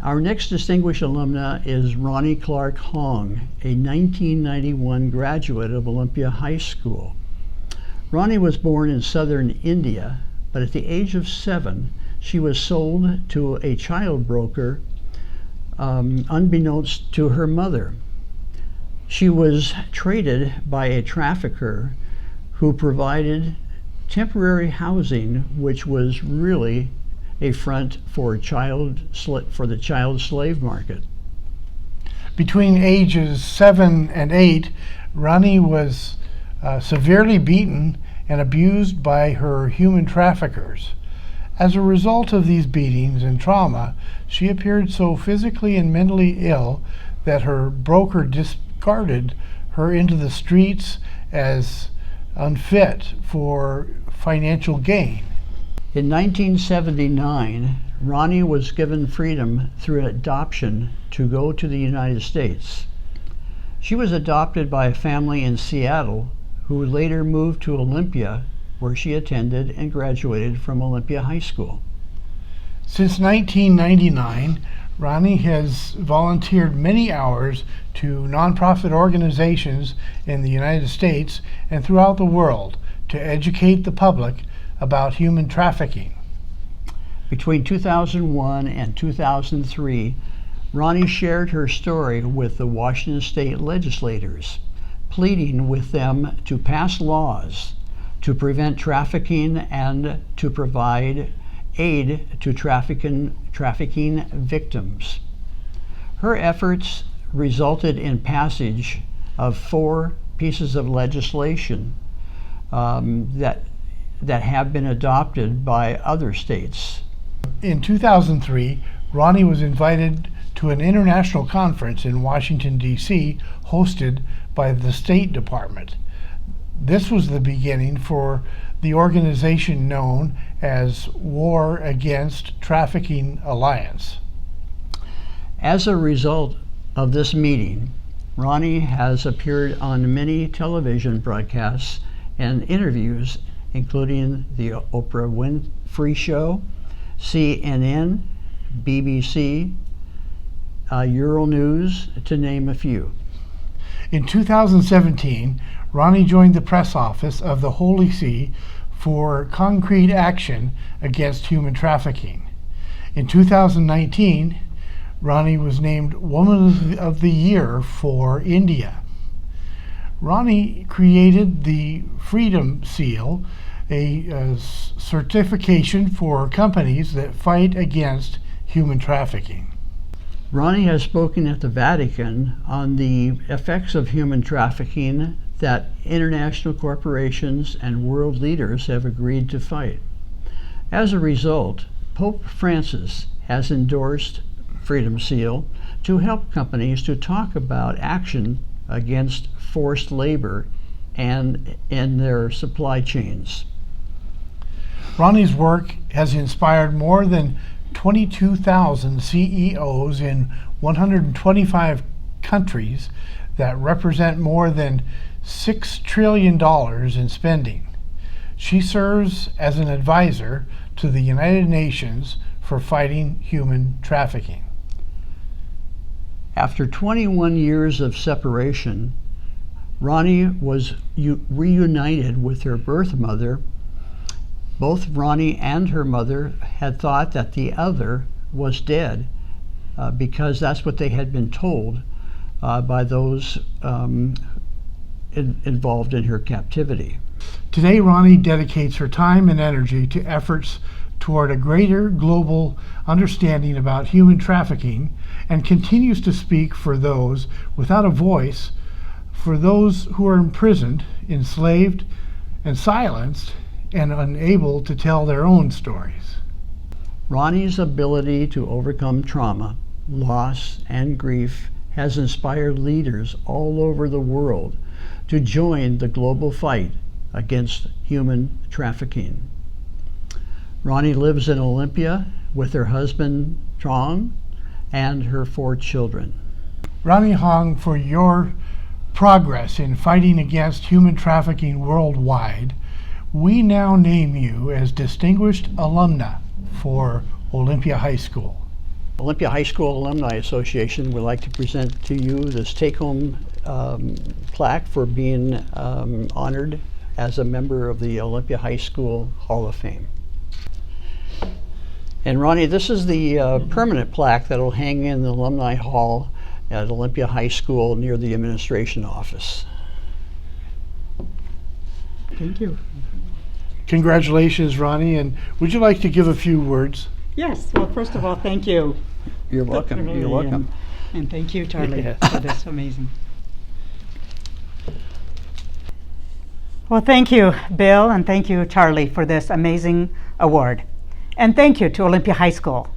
Our next distinguished alumna is Rani Clark Hong, a 1991 graduate of Olympia High School. Rani was born in southern India, but at the age of 7, she was sold to a child broker unbeknownst to her mother. She was traded by a trafficker who provided temporary housing, which was really a front for the child slave market. Between ages 7 and 8, Rani was severely beaten and abused by her human traffickers. As a result of these beatings and trauma, she appeared so physically and mentally ill that her broker discarded her into the streets as unfit for financial gain. In 1979, Rani was given freedom through adoption to go to the United States. She was adopted by a family in Seattle who later moved to Olympia, where she attended and graduated from Olympia High School. Since 1999, Rani has volunteered many hours to nonprofit organizations in the United States and throughout the world to educate the public about human trafficking. Between 2001 and 2003, Rani shared her story with the Washington state legislators, pleading with them to pass laws to prevent trafficking and to provide aid to trafficking victims. Her efforts resulted in passage of 4 pieces of legislation that have been adopted by other states. In 2003, Rani was invited to an international conference in Washington, D.C., hosted by the State Department. This was the beginning for the organization known as War Against Trafficking Alliance. As a result of this meeting, Rani has appeared on many television broadcasts and interviews, including the Oprah Winfrey Show, CNN, BBC, Euronews, to name a few. In 2017, Rani joined the press office of the Holy See for concrete action against human trafficking. In 2019, Rani was named Woman of the Year for India. Rani created the Freedom Seal, a certification for companies that fight against human trafficking. Rani has spoken at the Vatican on the effects of human trafficking that international corporations and world leaders have agreed to fight. As a result, Pope Francis has endorsed Freedom Seal to help companies to talk about action against forced labor and in their supply chains. Rani's work has inspired more than 22,000 CEOs in 125 countries that represent more than $6 trillion in spending. She serves as an advisor to the United Nations for fighting human trafficking. After 21 years of separation, Rani was reunited with her birth mother. Both Rani and her mother had thought that the other was dead because that's what they had been told by those involved in her captivity. Today, Rani dedicates her time and energy to efforts toward a greater global understanding about human trafficking and continues to speak for those without a voice, for those who are imprisoned, enslaved, and silenced, and unable to tell their own stories. Rani's ability to overcome trauma, loss, and grief has inspired leaders all over the world to join the global fight against human trafficking. Rani lives in Olympia with her husband, Trong, and her 4 children. Rani Hong, for your progress in fighting against human trafficking worldwide, we now name you as Distinguished Alumna for Olympia High School. Olympia High School Alumni Association would like to present to you this take-home plaque for being honored as a member of the Olympia High School Hall of Fame. And Ronnie, this is the permanent plaque that will hang in the Alumni Hall at Olympia High School near the administration office. Thank you. Congratulations, Ronnie, and would you like to give a few words? Yes, well, first of all, thank you. You're welcome. You're welcome. And thank you, Charlie, Yes. for this amazing. Well, thank you, Bill, and thank you, Charlie, for this amazing award. And thank you to Olympia High School.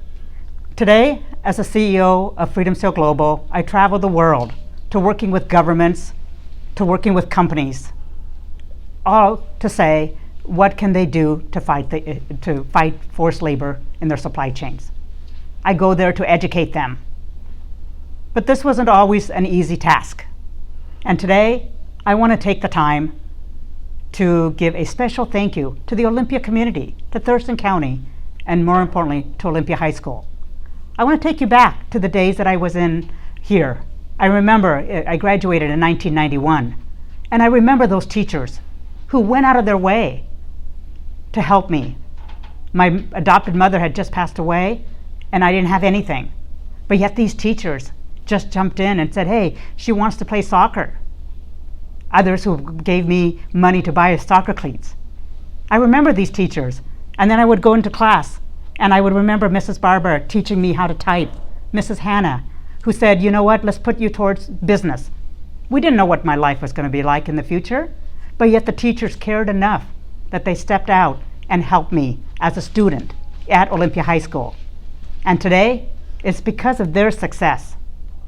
Today, as a CEO of Freedom Seal Global, I travel the world to working with governments, to working with companies, all to say, what can they do to fight forced labor in their supply chains? I go there to educate them. But this wasn't always an easy task. And today, I want to take the time to give a special thank you to the Olympia community, to Thurston County, and more importantly, to Olympia High School. I want to take you back to the days that I was in here. I remember I graduated in 1991, and I remember those teachers who went out of their way to help me. My adopted mother had just passed away, and I didn't have anything. But yet these teachers just jumped in and said, hey, she wants to play soccer. Others who gave me money to buy soccer cleats. I remember these teachers. And then I would go into class, and I would remember Mrs. Barber teaching me how to type, Mrs. Hannah, who said, you know what, let's put you towards business. We didn't know what my life was going to be like in the future, but yet the teachers cared enough that they stepped out and helped me as a student at Olympia High School. And today, it's because of their success,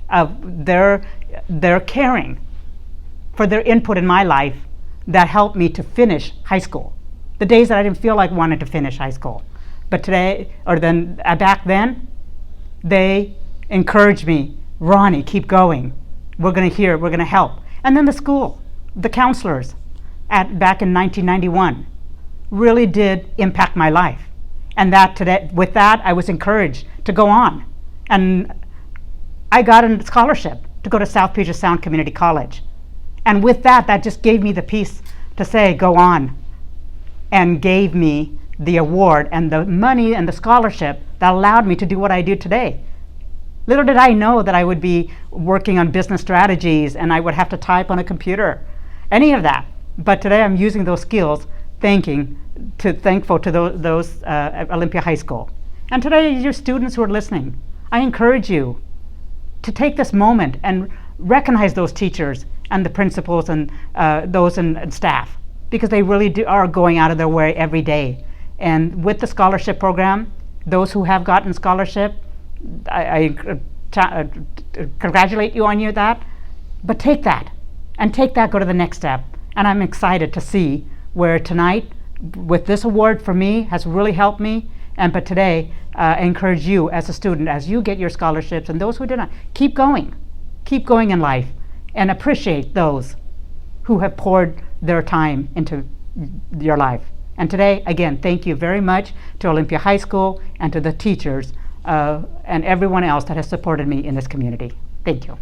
of their caring for their input in my life that helped me to finish high school. The days that I didn't feel like wanting to finish high school. But today, or then back then, they encouraged me, Ronnie, keep going. We're going to help. And then the school, the counselors back in 1991 really did impact my life. And with that, I was encouraged to go on. And I got a scholarship to go to South Puget Sound Community College. And with that, that just gave me the peace to say, go on, and gave me the award and the money and the scholarship that allowed me to do what I do today. Little did I know that I would be working on business strategies and I would have to type on a computer, any of that. But today I'm using those skills, thankful to those at Olympia High School. And today, your students who are listening, I encourage you to take this moment and recognize those teachers and the principals and those in staff, because they really are going out of their way every day. And with the scholarship program, those who have gotten scholarship, I congratulate you on that. But take that, go to the next step. And I'm excited to see where tonight, with this award for me, has really helped me. But today, I encourage you as a student, as you get your scholarships, and those who did not, keep going in life, and appreciate those who have poured their time into your life. And today, again, thank you very much to Olympia High School and to the teachers and everyone else that has supported me in this community. Thank you.